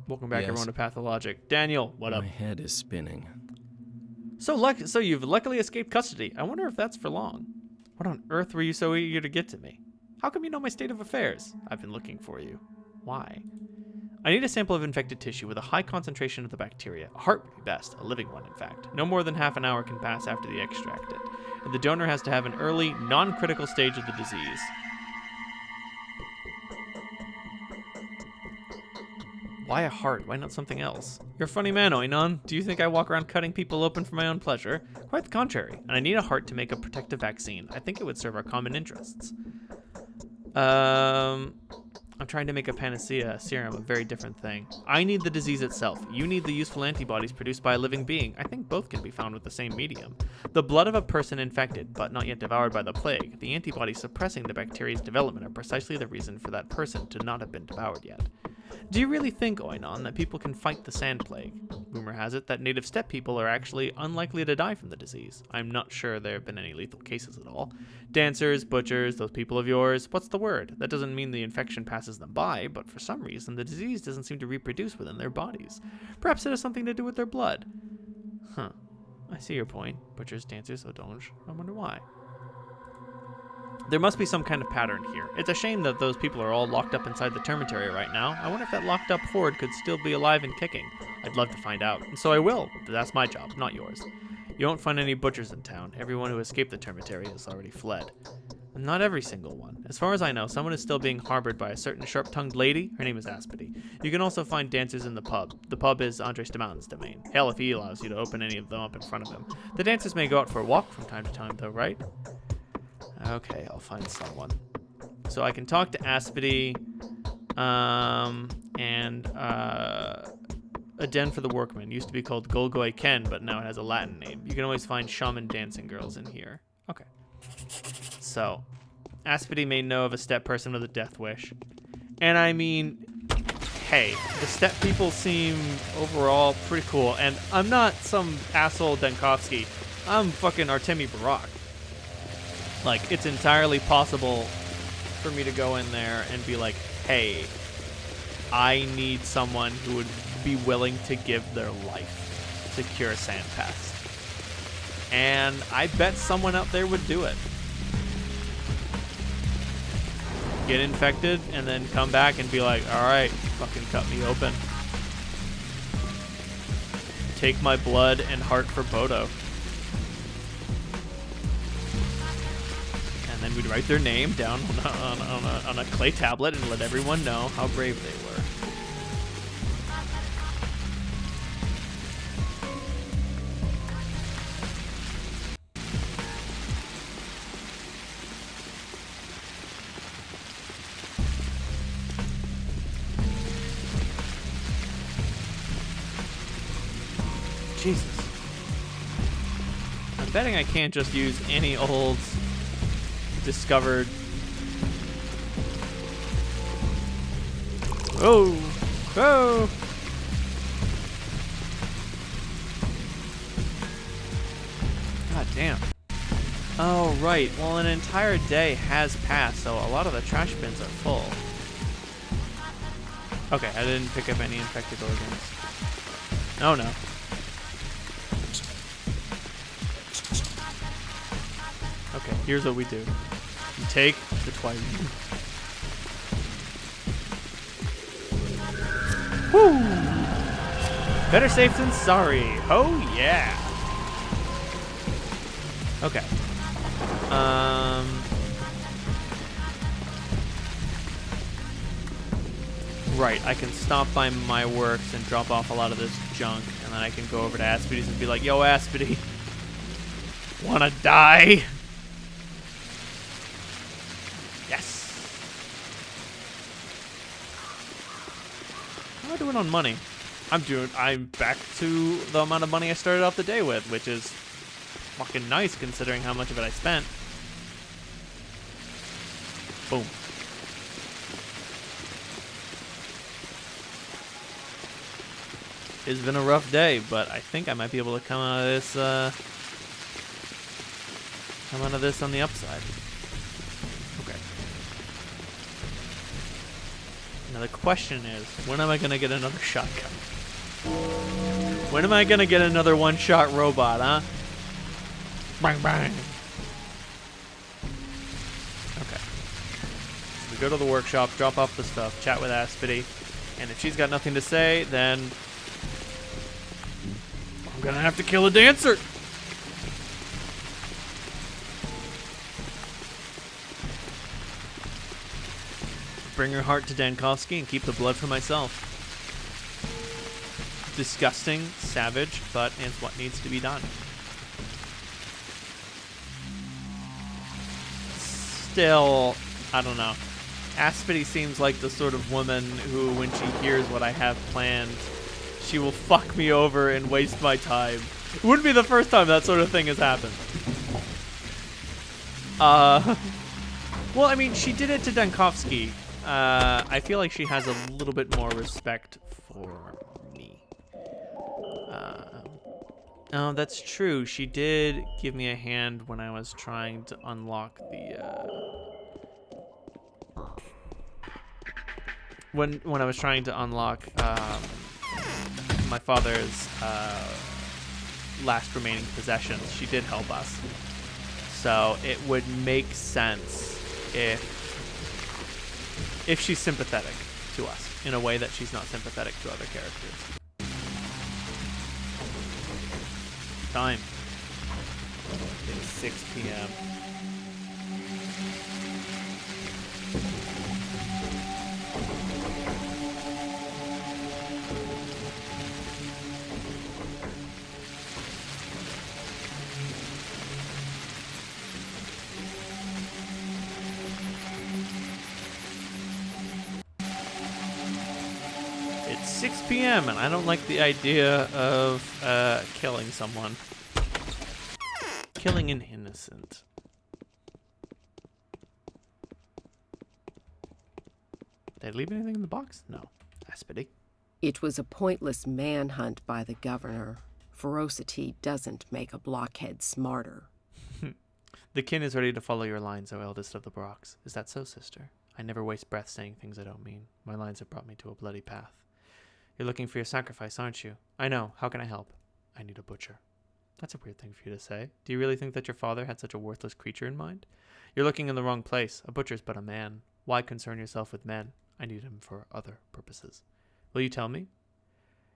Welcome back, Yes. everyone, to Pathologic. Daniel, what up? My head is spinning. So you've luckily escaped custody. I wonder if that's for long. What on earth were you so eager to get to me? How come you know my state of affairs? I've been looking for you. Why? I need a sample of infected tissue with a high concentration of the bacteria. A heart would be best, a living one, in fact. No more than half an hour can pass after the extracted. And the donor has to have an early, non-critical stage of the disease. Why a heart? Why not something else? You're a funny man, Oinon. Do you think I walk around cutting people open for my own pleasure? Quite the contrary. And I need a heart to make a protective vaccine. I think it would serve our common interests. I'm trying to make a panacea, a serum, a very different thing. I need the disease itself. You need the useful antibodies produced by a living being. I think both can be found with the same medium. The blood of a person infected, but not yet devoured by the plague. The antibodies suppressing the bacteria's development are precisely the reason for that person to not have been devoured yet. Do you really think, Oinon, that people can fight the sand plague? Rumor has it that native steppe people are actually unlikely to die from the disease. I'm not sure there have been any lethal cases at all. Dancers, butchers, those people of yours, what's the word? That doesn't mean the infection passes them by, but for some reason the disease doesn't seem to reproduce within their bodies. Perhaps it has something to do with their blood. Huh. I see your point. Butchers, dancers, odonge. I wonder why. There must be some kind of pattern here. It's a shame that those people are all locked up inside the termitary right now. I wonder if that locked up horde could still be alive and kicking. I'd love to find out, and so I will, but that's my job, not yours. You won't find any butchers in town. Everyone who escaped the termitary has already fled. And not every single one. As far as I know, someone is still being harbored by a certain sharp-tongued lady. Her name is Aspity. You can also find dancers in the pub. The pub is Andre Stamoutin's domain. Hell, if he allows you to open any of them up in front of him. The dancers may go out for a walk from time to time, though, right? Okay, I'll find someone. So I can talk to Aspity, and a den for the workmen. Used to be called Golgoy Ken, but now it has a Latin name. You can always find shaman dancing girls in here. Okay. So, Aspity may know of a steppe person with a death wish. And I mean, hey, the steppe people seem overall pretty cool. And I'm not some asshole Denkovsky. I'm fucking Artemi Barak. Like, it's entirely possible for me to go in there and be like, hey, I need someone who would be willing to give their life to cure sand pest. And I bet someone out there would do it. Get infected and then come back and be like, all right, fucking cut me open. Take my blood and heart for Bodo. And then we'd write their name down on a clay tablet and let everyone know how brave they were. Jesus. I'm betting I can't just use any old discovered. Oh! Oh! God damn. Oh, right. Well, an entire day has passed, so a lot of the trash bins are full. Okay, I didn't pick up any infected organs. Oh, no. Okay, here's what we do. You take the twice. Woo! Better safe than sorry. Oh yeah. Okay. Right, I can stop by my works and drop off a lot of this junk, and then I can go over to Aspity's and be like, yo, Aspity, wanna die? Yes. How am I doing on money? I'm back to the amount of money I started off the day with, which is fucking nice considering how much of it I spent. Boom. It's been a rough day, but I think I might be able to come out of this on the upside. Okay. the question is, when am I gonna get another shotgun? When am I gonna get another one-shot robot, huh? Bang, bang. Okay. So we go to the workshop, drop off the stuff, chat with Aspity, and if she's got nothing to say, then I'm gonna have to kill a dancer. Bring her heart to Dankovsky and keep the blood for myself. Disgusting, savage, but it's what needs to be done. Still, I don't know. Aspity seems like the sort of woman who, when she hears what I have planned, she will fuck me over and waste my time. It wouldn't be the first time that sort of thing has happened. Well, I mean, she did it to Dankovsky. I feel like she has a little bit more respect for me. Oh, that's true. She did give me a hand when I was trying to unlock the, when I was trying to unlock, my father's, last remaining possessions. She did help us. So it would make sense if she's sympathetic to us in a way that she's not sympathetic to other characters. Time. It is 6 p.m. It's 6 p.m. and I don't like the idea of killing someone. Killing an innocent. Did I leave anything in the box? No. Aspity. It was a pointless manhunt by the governor. Ferocity doesn't make a blockhead smarter. The kin is ready to follow your lines, O eldest of the Brocks. Is that so, sister? I never waste breath saying things I don't mean. My lines have brought me to a bloody path. You're looking for your sacrifice, aren't you? I know. How can I help? I need a butcher. That's a weird thing for you to say. Do you really think that your father had such a worthless creature in mind? You're looking in the wrong place. A butcher's but a man. Why concern yourself with men? I need him for other purposes. Will you tell me?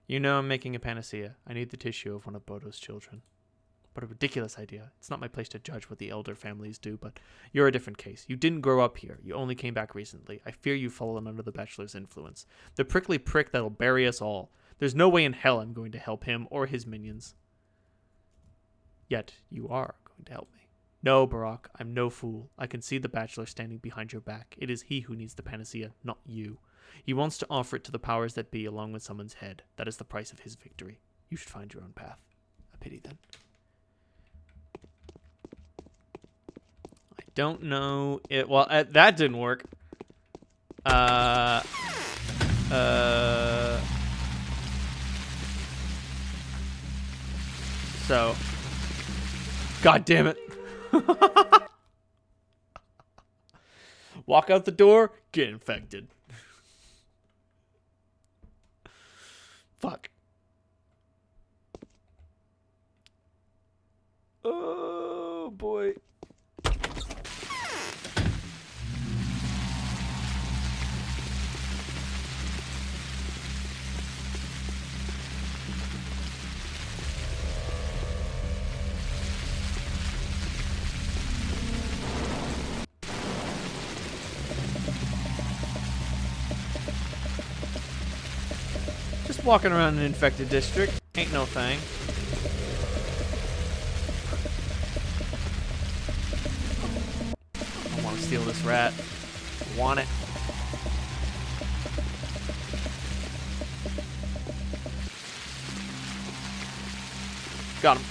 You know I'm making a panacea. I need the tissue of one of Bodo's children. What a ridiculous idea. It's not my place to judge what the elder families do, but you're a different case. You didn't grow up here. You only came back recently. I fear you've fallen under the bachelor's influence. The prickly prick that'll bury us all. There's no way in hell I'm going to help him or his minions. Yet you are going to help me. No, Barack, I'm no fool. I can see the bachelor standing behind your back. It is he who needs the panacea, not you. He wants to offer it to the powers that be along with someone's head. That is the price of his victory. You should find your own path. A pity then. I don't know it. Well, that didn't work. So, God damn it. Walk out the door, get infected. Fuck. Oh boy. Just walking around an infected district. Ain't no thing. I want to steal this rat. Want it. Got him.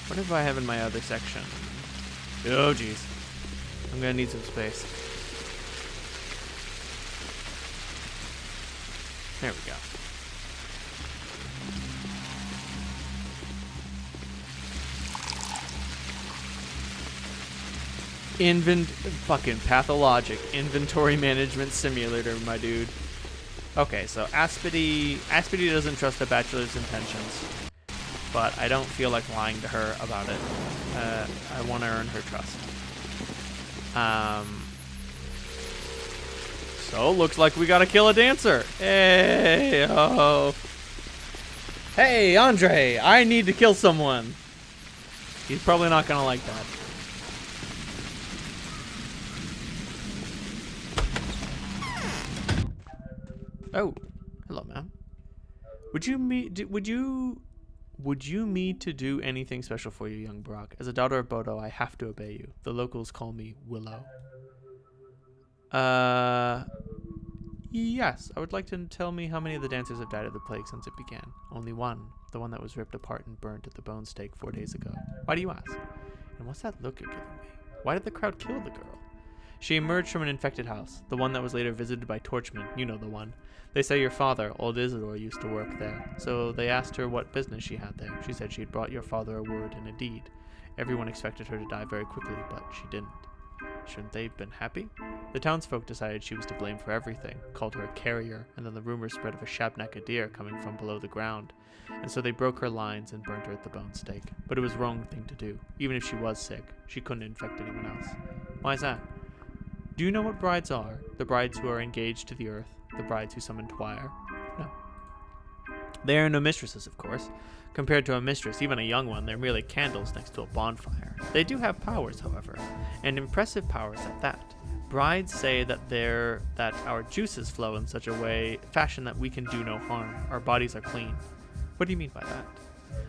What if I have in my other section? Oh, jeez. I'm gonna need some space. There we go. Fucking Pathologic inventory management simulator, my dude. Okay, so Aspity doesn't trust the bachelor's intentions, but I don't feel like lying to her about it. I want to earn her trust. So looks like we gotta kill a dancer. Hey, oh. Hey, Andre, I need to kill someone. He's probably not gonna like that. Oh, hello, ma'am. Would you me to do anything special for you, young Brock? As a daughter of Bodo, I have to obey you. The locals call me Willow. Yes. I would like to tell me how many of the dancers have died of the plague since it began. Only one. The one that was ripped apart and burnt at the bone stake 4 days ago. Why do you ask? And what's that look you're giving me? Why did the crowd kill the girl? She emerged from an infected house, the one that was later visited by torchmen. You know the one. They say your father, old Isidore, used to work there. So they asked her what business she had there. She said she had brought your father a word and a deed. Everyone expected her to die very quickly, but she didn't. Shouldn't they have been happy? The townsfolk decided she was to blame for everything, called her a carrier, and then the rumors spread of a Shabnakadir coming from below the ground. And so they broke her lines and burnt her at the bone stake. But it was the wrong thing to do. Even if she was sick, she couldn't infect anyone else. Why is that? Do you know what brides are? The brides who are engaged to the earth. The brides who summon Twire. No. They are no mistresses, of course. Compared to a mistress, even a young one, they're merely candles next to a bonfire. They do have powers, however, and impressive powers at that. Brides say that our juices flow in such a fashion that we can do no harm. Our bodies are clean. What do you mean by that?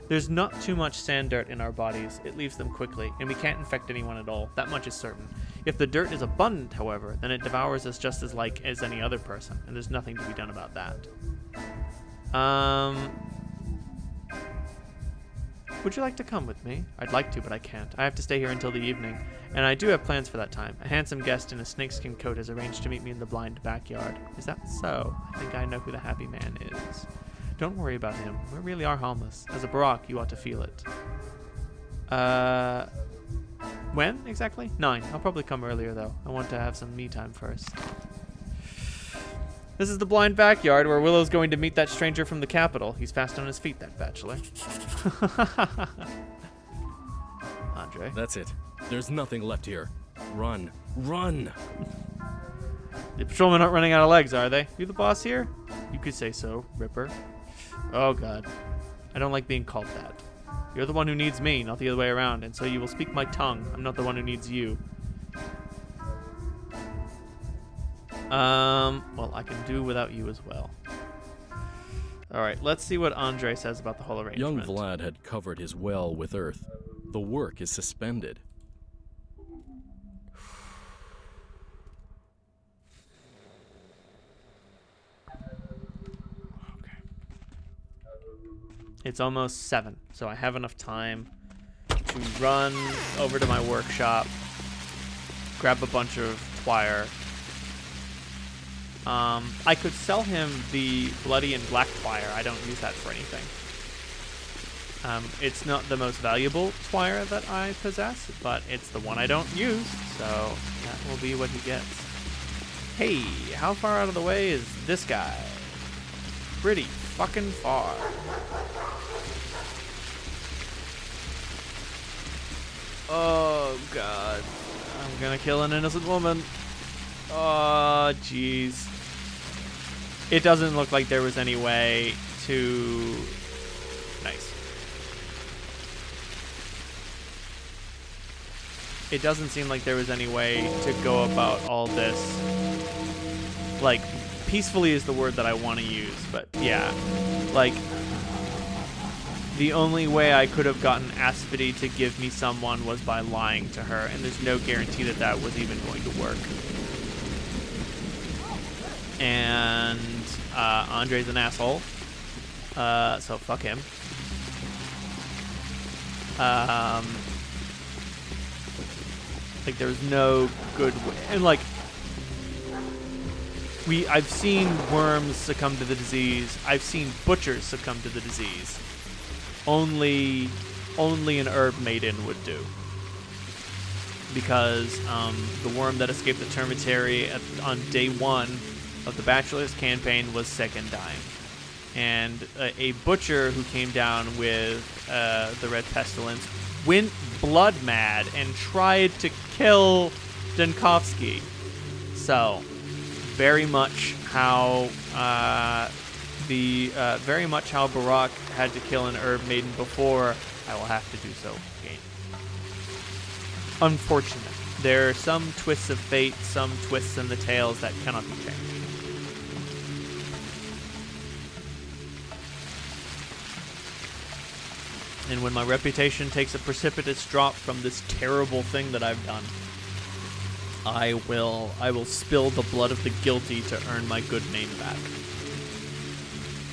There's not too much sand dirt in our bodies. It leaves them quickly, and we can't infect anyone at all. That much is certain. If the dirt is abundant, however, then it devours us just as like as any other person, and there's nothing to be done about that. Would you like to come with me? I'd like to, but I can't. I have to stay here until the evening, and I do have plans for that time. A handsome guest in a snakeskin coat has arranged to meet me in the blind backyard. Is that so? I think I know who the happy man is. Don't worry about him. We really are harmless. As a Barak, you ought to feel it. When exactly? 9. I'll probably come earlier, though. I want to have some me time first. This is the blind backyard where Willow's going to meet that stranger from the capital. He's fast on his feet, that bachelor. Andre. That's it. There's nothing left here. Run. Run! The patrolmen aren't running out of legs, are they? You the boss here? You could say so, Ripper. Oh, God. I don't like being called that. You're the one who needs me, not the other way around, and so you will speak my tongue. I'm not the one who needs you. Well, I can do without you as well. Alright, let's see what Andre says about the whole arrangement. Young Vlad had covered his well with earth. The work is suspended. Okay. It's almost 7, so I have enough time to run over to my workshop, grab a bunch of Twire. I could sell him the bloody and black Twire. I don't use that for anything. It's not the most valuable Twire that I possess, but it's the one I don't use, so that will be what he gets. Hey, how far out of the way is this guy? Pretty fucking far. Oh, God. I'm gonna kill an innocent woman. Oh, jeez. It doesn't look like there was any way to... Nice. It doesn't seem like there was any way to go about all this. Like, peacefully is the word that I want to use, but yeah. Like, the only way I could have gotten Aspity to give me someone was by lying to her, and there's no guarantee that that was even going to work. And Andre's an asshole, so fuck him. Like, there's no good way, and like, I've seen worms succumb to the disease. I've seen butchers succumb to the disease. Only an herb maiden would do. because the worm that escaped the termitary on day 1 of the Bachelor's campaign was sick and dying. And a butcher who came down with the Red Pestilence went blood mad and tried to kill Denkovsky. So, very much how Barak had to kill an herb maiden before, I will have to do so again. Unfortunate. There are some twists of fate, some twists in the tales that cannot be changed. And when my reputation takes a precipitous drop from this terrible thing that I've done, I will spill the blood of the guilty to earn my good name back.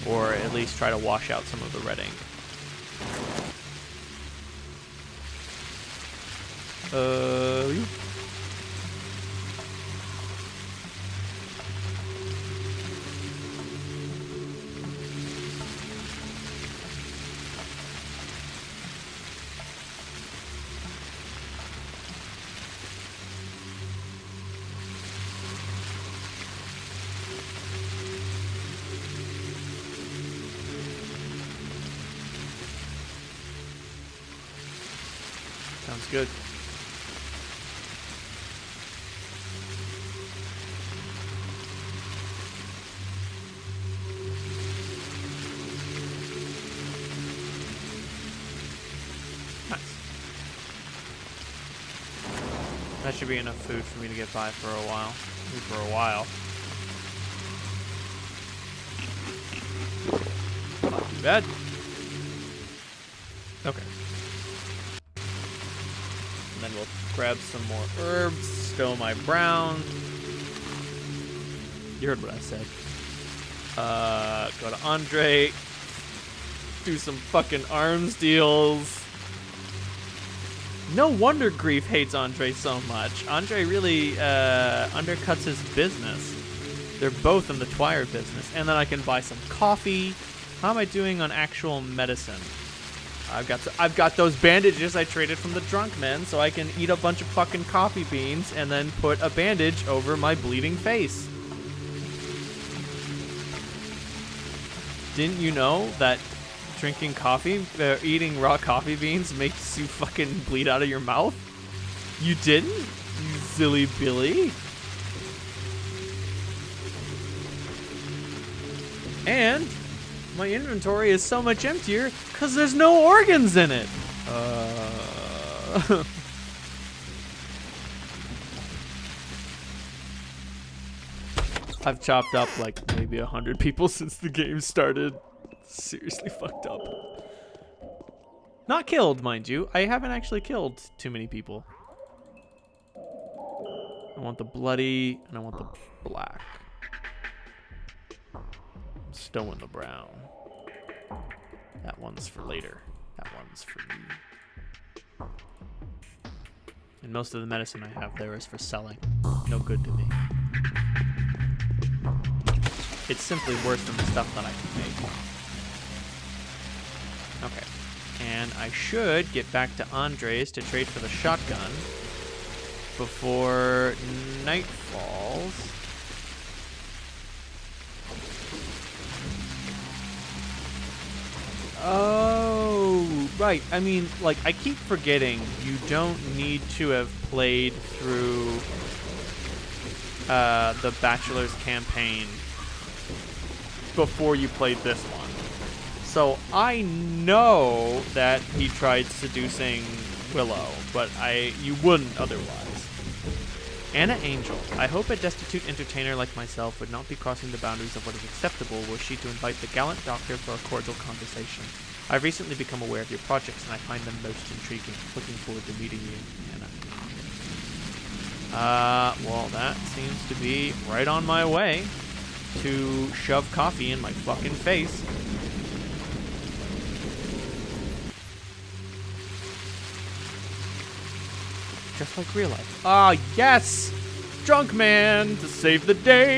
Or at least try to wash out some of the red ink. Sounds good. Nice. That should be enough food for me to get by for a while. Not too bad. Okay. And then we'll grab some more herbs, stow my brown. You heard what I said. Go to Andre. Do some fucking arms deals. No wonder Grief hates Andre so much. Andre really undercuts his business. They're both in the Twire business. And then I can buy some coffee. How am I doing on actual medicine? I've got those bandages I traded from the drunk men, so I can eat a bunch of fucking coffee beans and then put a bandage over my bleeding face. Didn't you know that drinking coffee, eating raw coffee beans makes you fucking bleed out of your mouth? You didn't? You silly Billy. And my inventory is so much emptier because there's no organs in it. I've chopped up like maybe 100 people since the game started. Seriously fucked up. Not killed, mind you. I haven't actually killed too many people. I want the bloody and I want the black. I'm stowing the brown. That one's for later. That one's for me. And most of the medicine I have there is for selling. No good to me. It's simply worse than the stuff that I can make. Okay. And I should get back to Andre's to trade for the shotgun before night falls. Oh, right. I mean, like, I keep forgetting you don't need to have played through the Bachelor's campaign before you played this one. So I know that he tried seducing Willow, but you wouldn't otherwise. Anna Angel. I hope a destitute entertainer like myself would not be crossing the boundaries of what is acceptable were she to invite the gallant doctor for a cordial conversation. I've recently become aware of your projects and I find them most intriguing. Looking forward to meeting you, Anna. Well, that seems to be right on my way to shove coffee in my fucking face. Just like real life. Ah, yes! Drunk man to save the day!